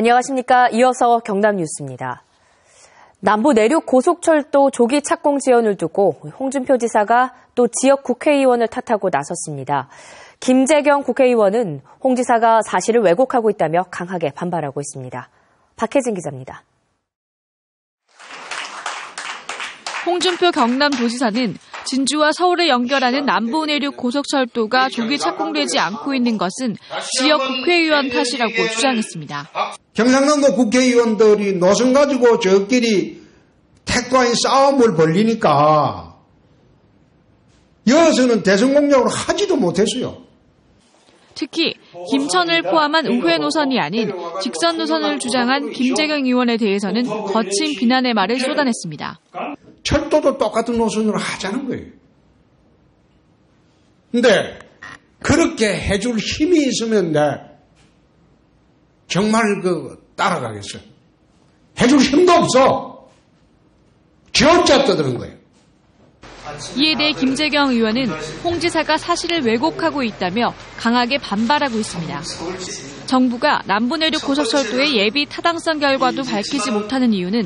안녕하십니까. 이어서 경남 뉴스입니다. 남부 내륙 고속철도 조기 착공 지연을 두고 홍준표 지사가 또 지역 국회의원을 탓하고 나섰습니다. 김재경 국회의원은 홍 지사가 사실을 왜곡하고 있다며 강하게 반발하고 있습니다. 박혜진 기자입니다. 홍준표 경남도지사는 진주와 서울을 연결하는 남부 내륙 고속철도가 조기 착공되지 않고 있는 것은 지역 국회의원 탓이라고 주장했습니다. 경상남도 국회의원들이 노선 가지고 저끼리 택과인 싸움을 벌리니까 여기서는 대선 공약을 하지도 못했어요. 특히 김천을 포함한 우회 노선이 아닌 직선 노선을 주장한 김재경 의원에 대해서는 거친 비난의 말을 쏟아냈습니다. 철도도 똑같은 노선으로 하자는 거예요. 근데 그렇게 해줄 힘이 있으면 정말 따라가겠어요. 해줄 힘도 없어. 지 혼자 떠드는 거예요. 이에 대해 김재경 의원은 홍 지사가 사실을 왜곡하고 있다며 강하게 반발하고 있습니다. 정부가 남부 내륙 고속철도의 예비 타당성 결과도 밝히지 못하는 이유는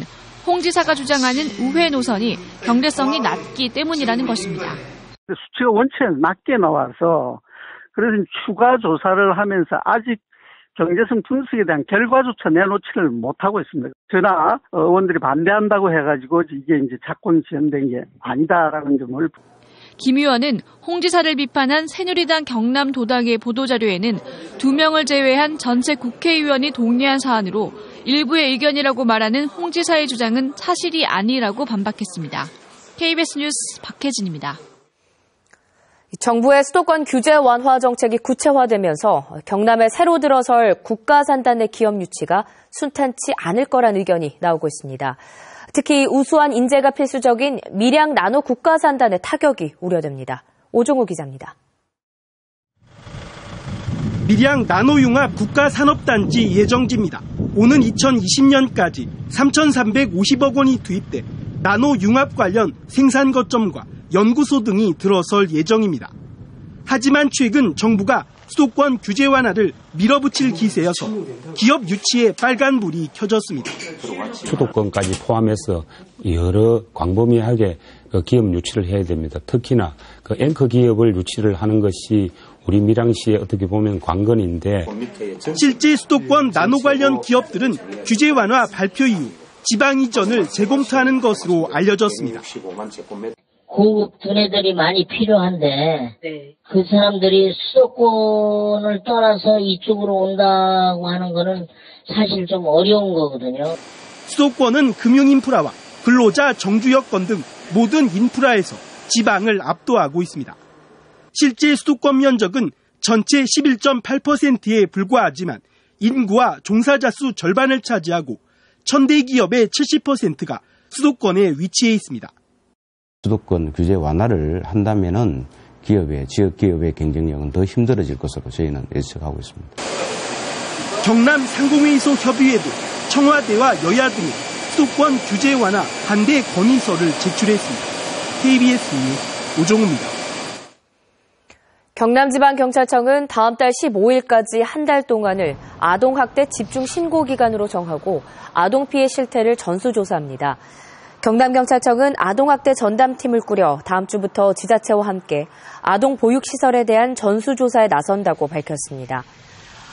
홍 지사가 주장하는 우회 노선이 경제성이 낮기 때문이라는 것입니다. 수치가 원체 낮게 나와서 그래서 추가 조사를 하면서 아직 경제성 분석에 대한 결과조차 내놓지를 못하고 있습니다. 그러나 의원들이 반대한다고 해가지고 이게 이제 착공 지연된 게 아니다라는 점을. 김 의원은 홍 지사를 비판한 새누리당 경남도당의 보도자료에는 2명을 제외한 전체 국회의원이 동의한 사안으로 일부의 의견이라고 말하는 홍 지사의 주장은 사실이 아니라고 반박했습니다. KBS 뉴스 박혜진입니다. 정부의 수도권 규제 완화 정책이 구체화되면서 경남에 새로 들어설 국가산단의 기업 유치가 순탄치 않을 거란 의견이 나오고 있습니다. 특히 우수한 인재가 필수적인 밀양 나노 국가산단의 타격이 우려됩니다. 오종우 기자입니다. 밀양 나노융합 국가산업단지 예정지입니다. 오는 2020년까지 3,350억 원이 투입돼 나노융합 관련 생산 거점과 연구소 등이 들어설 예정입니다. 하지만 최근 정부가 수도권 규제 완화를 밀어붙일 기세여서 기업 유치에 빨간불이 켜졌습니다. 수도권까지 포함해서 여러 광범위하게 기업 유치를 해야 됩니다. 특히나 앵커 기업을 유치를 하는 것이 우리 밀양시에 어떻게 보면 관건인데 실제 수도권 나노 관련 기업들은 규제 완화 발표 이후 지방 이전을 재검토하는 것으로 알려졌습니다. 고급 두뇌들이 많이 필요한데 그 사람들이 수도권을 떠나서 이쪽으로 온다고 하는 거는 사실 좀 어려운 거거든요. 수도권은 금융인프라와 근로자 정주 여건 등 모든 인프라에서 지방을 압도하고 있습니다. 실제 수도권 면적은 전체 11.8%에 불과하지만 인구와 종사자 수 절반을 차지하고 천대 기업의 70%가 수도권에 위치해 있습니다. 수도권 규제 완화를 한다면은 지역 기업의 경쟁력은 더 힘들어질 것으로 저희는 예측하고 있습니다. 경남 상공회의소 협의회도 청와대와 여야 등이 수도권 규제 완화 반대 건의서를 제출했습니다. KBS 뉴스 오종우입니다. 경남지방경찰청은 다음 달 15일까지 한 달 동안을 아동학대 집중 신고 기간으로 정하고 아동피해 실태를 전수조사합니다. 경남경찰청은 아동학대 전담팀을 꾸려 다음 주부터 지자체와 함께 아동보육시설에 대한 전수조사에 나선다고 밝혔습니다.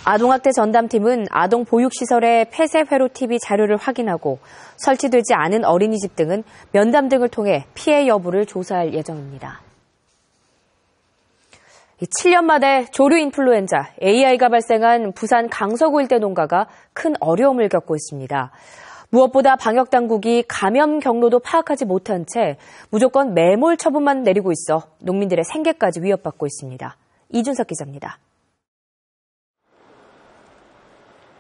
아동학대 전담팀은 아동보육시설의 폐쇄회로 TV 자료를 확인하고 설치되지 않은 어린이집 등은 면담 등을 통해 피해 여부를 조사할 예정입니다. 7년 만에 조류 인플루엔자 AI가 발생한 부산 강서구 일대 농가가 큰 어려움을 겪고 있습니다. 무엇보다 방역당국이 감염 경로도 파악하지 못한 채 무조건 매몰 처분만 내리고 있어 농민들의 생계까지 위협받고 있습니다. 이준석 기자입니다.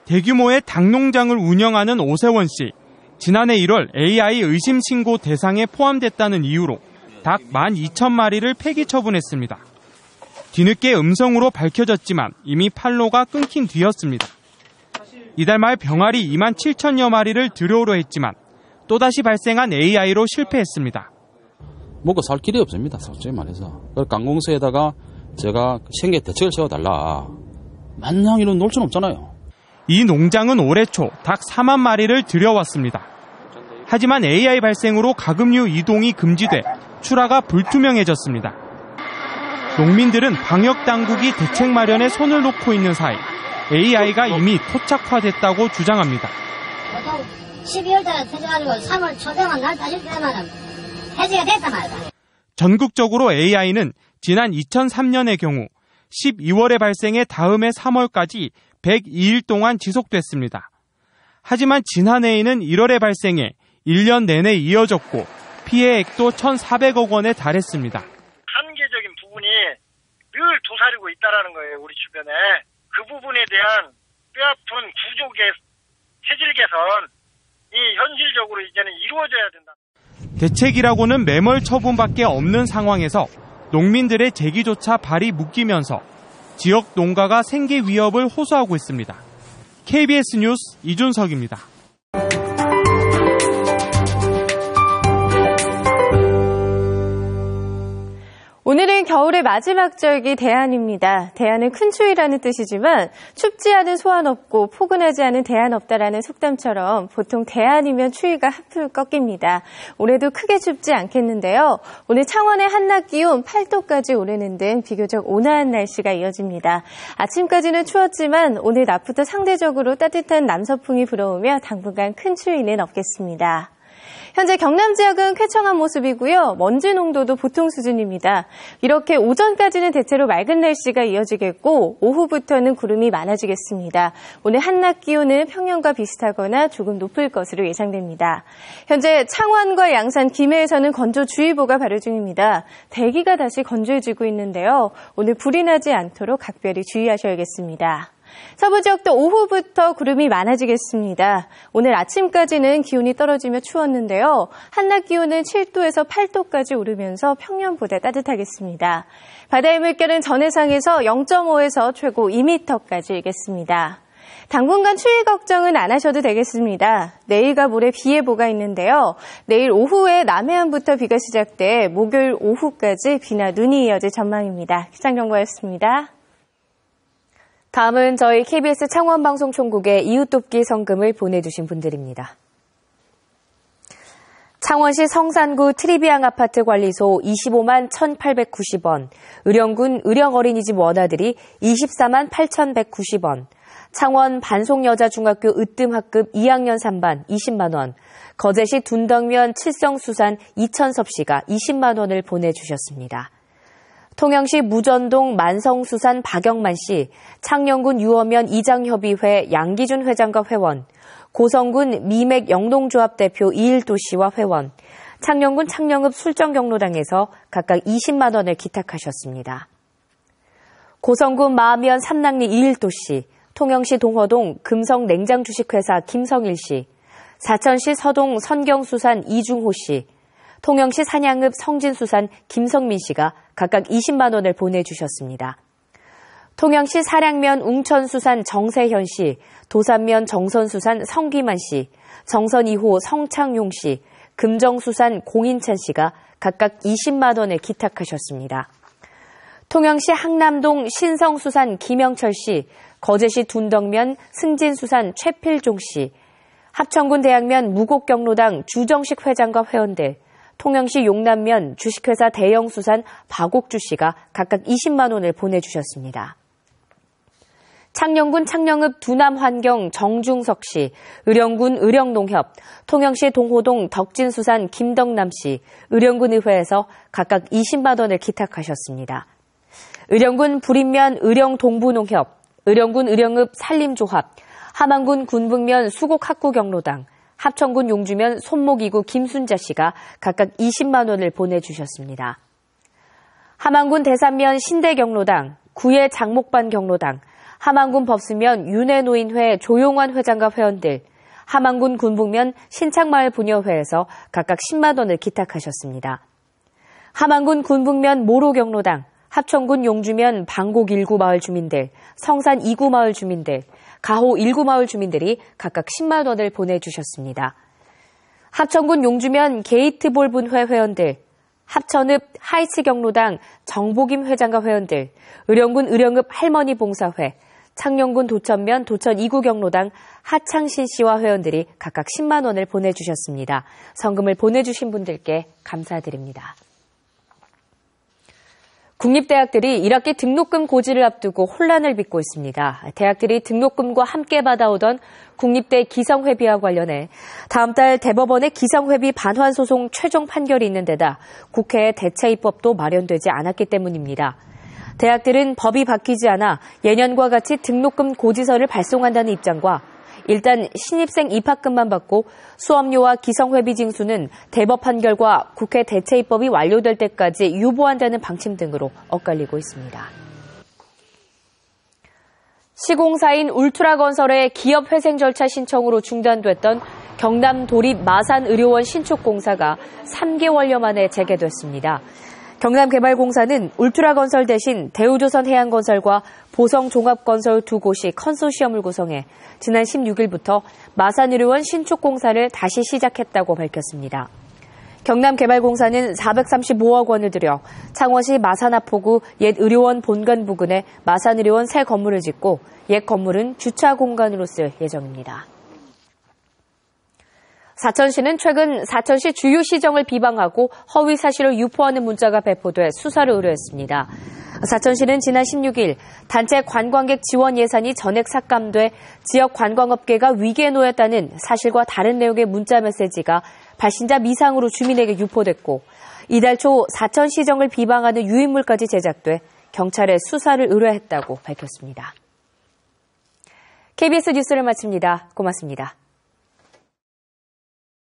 대규모의 닭농장을 운영하는 오세원 씨. 지난해 1월 AI 의심 신고 대상에 포함됐다는 이유로 닭 12,000마리를 폐기 처분했습니다. 뒤늦게 음성으로 밝혀졌지만 이미 판로가 끊긴 뒤였습니다. 이달 말 병아리 27,000여 마리를 들여오려 했지만 또다시 발생한 AI로 실패했습니다. 먹고 살 길이 없습니다. 솔직히 말해서. 강공서에다가 제가 생계 대책을 세워달라. 만냥 이런 놀 수는 없잖아요. 이 농장은 올해 초 닭 4만 마리를 들여왔습니다. 하지만 AI 발생으로 가금류 이동이 금지돼 출하가 불투명해졌습니다. 농민들은 방역당국이 대책 마련에 손을 놓고 있는 사이 AI가 이미 토착화됐다고 주장합니다. 보통 12월 달에 터져가지고 3월 초대만 날 따질 때만 해제가 됐단 말이야. 전국적으로 AI는 지난 2003년의 경우 12월에 발생해 다음해 3월까지 102일 동안 지속됐습니다. 하지만 지난해에는 1월에 발생해 1년 내내 이어졌고 피해액도 1,400억 원에 달했습니다. 한계적인 부분이 늘 도사리고 있다는 거예요. 우리 주변에. 그 부분에 대한 뼈아픈 체질 개선이 현실적으로 이제는 이루어져야 된다. 대책이라고는 매몰 처분밖에 없는 상황에서 농민들의 재기조차 발이 묶이면서 지역 농가가 생계 위협을 호소하고 있습니다. KBS 뉴스 이준석입니다. 오늘은 겨울의 마지막 절기 대안입니다. 대안은 큰 추위라는 뜻이지만 춥지 않은 소환 없고 포근하지 않은 대안 없다라는 속담처럼 보통 대안이면 추위가 한풀 꺾입니다. 올해도 크게 춥지 않겠는데요. 오늘 창원의 한낮 기온 8도까지 오르는 등 비교적 온화한 날씨가 이어집니다. 아침까지는 추웠지만 오늘 낮부터 상대적으로 따뜻한 남서풍이 불어오며 당분간 큰 추위는 없겠습니다. 현재 경남 지역은 쾌청한 모습이고요. 먼지 농도도 보통 수준입니다. 이렇게 오전까지는 대체로 맑은 날씨가 이어지겠고 오후부터는 구름이 많아지겠습니다. 오늘 한낮 기온은 평년과 비슷하거나 조금 높을 것으로 예상됩니다. 현재 창원과 양산, 김해에서는 건조주의보가 발효 중입니다. 대기가 다시 건조해지고 있는데요. 오늘 불이 나지 않도록 각별히 주의하셔야겠습니다. 서부 지역도 오후부터 구름이 많아지겠습니다. 오늘 아침까지는 기온이 떨어지며 추웠는데요. 한낮 기온은 7도에서 8도까지 오르면서 평년보다 따뜻하겠습니다. 바다의 물결은 전해상에서 0.5에서 최고 2m까지 일겠습니다. 당분간 추위 걱정은 안 하셔도 되겠습니다. 내일과 모레 비 예보가 있는데요. 내일 오후에 남해안부터 비가 시작돼 목요일 오후까지 비나 눈이 이어질 전망입니다. 기상정보였습니다. 다음은 저희 KBS 창원방송총국에 이웃돕기 성금을 보내주신 분들입니다. 창원시 성산구 트리비앙 아파트 관리소 25만 1,890원, 의령군 의령어린이집 원아들이 24만 8,190원, 창원 반송여자중학교 으뜸학급 2학년 3반 20만 원, 거제시 둔덕면 칠성수산 이천섭 씨가 20만 원을 보내주셨습니다. 통영시 무전동 만성수산 박영만 씨, 창녕군 유어면 이장협의회 양기준 회장과 회원, 고성군 미맥 영농조합 대표 이일도 씨와 회원, 창녕군 창녕읍 술정경로당에서 각각 20만 원을 기탁하셨습니다. 고성군 마면 삼랑리 이일도 씨, 통영시 동허동 금성 냉장주식회사 김성일 씨, 사천시 서동 선경수산 이중호 씨, 통영시 산양읍 성진수산 김성민 씨가 각각 20만 원을 보내주셨습니다. 통영시 사량면 웅천수산 정세현 씨, 도산면 정선수산 성기만 씨, 정선 2호 성창용 씨, 금정수산 공인찬 씨가 각각 20만 원을 기탁하셨습니다. 통영시 항남동 신성수산 김영철 씨, 거제시 둔덕면 승진수산 최필종 씨, 합천군 대양면 무곡경로당 주정식 회장과 회원들, 통영시 용남면 주식회사 대영수산 박옥주 씨가 각각 20만 원을 보내주셨습니다. 창녕군 창녕읍 두남환경 정중석 씨, 의령군 의령농협, 통영시 동호동 덕진수산 김덕남 씨, 의령군 의회에서 각각 20만 원을 기탁하셨습니다. 의령군 불인면 의령동부농협, 의령군 의령읍 산림조합, 함안군 군북면 수곡학구경로당, 합천군 용주면 손목이구 김순자 씨가 각각 20만 원을 보내주셨습니다. 함안군 대산면 신대경로당, 구의 장목반 경로당, 함안군 법수면 윤회노인회 조용환 회장과 회원들, 함안군 군북면 신창마을 부녀회에서 각각 10만 원을 기탁하셨습니다. 함안군 군북면 모로경로당, 합천군 용주면 방곡 1구 마을 주민들, 성산 2구 마을 주민들, 가호 1구 마을 주민들이 각각 10만 원을 보내주셨습니다. 합천군 용주면 게이트볼 분회 회원들, 합천읍 하이츠 경로당 정복임 회장과 회원들, 의령군 의령읍 할머니 봉사회, 창녕군 도천면 도천 2구 경로당 하창신 씨와 회원들이 각각 10만 원을 보내주셨습니다. 성금을 보내주신 분들께 감사드립니다. 국립대학들이 1학기 등록금 고지를 앞두고 혼란을 빚고 있습니다. 대학들이 등록금과 함께 받아오던 국립대 기성회비와 관련해 다음 달 대법원의 기성회비 반환 소송 최종 판결이 있는 데다 국회에 대체 입법도 마련되지 않았기 때문입니다. 대학들은 법이 바뀌지 않아 예년과 같이 등록금 고지서를 발송한다는 입장과 일단 신입생 입학금만 받고 수업료와 기성회비 징수는 대법 판결과 국회 대체 입법이 완료될 때까지 유보한다는 방침 등으로 엇갈리고 있습니다. 시공사인 울트라건설의 기업회생 절차 신청으로 중단됐던 경남 도립 마산의료원 신축 공사가 3개월여 만에 재개됐습니다. 경남개발공사는 울트라건설 대신 대우조선해양건설과 보성종합건설 두 곳이 컨소시엄을 구성해 지난 16일부터 마산의료원 신축공사를 다시 시작했다고 밝혔습니다. 경남개발공사는 435억 원을 들여 창원시 마산하포구 옛 의료원 본관 부근에 마산의료원 새 건물을 짓고 옛 건물은 주차 공간으로 쓸 예정입니다. 사천시는 최근 사천시 주요 시정을 비방하고 허위 사실을 유포하는 문자가 배포돼 수사를 의뢰했습니다. 사천시는 지난 16일 단체 관광객 지원 예산이 전액 삭감돼 지역 관광업계가 위기에 놓였다는 사실과 다른 내용의 문자 메시지가 발신자 미상으로 주민에게 유포됐고 이달 초 사천시정을 비방하는 유인물까지 제작돼 경찰에 수사를 의뢰했다고 밝혔습니다. KBS 뉴스를 마칩니다. 고맙습니다.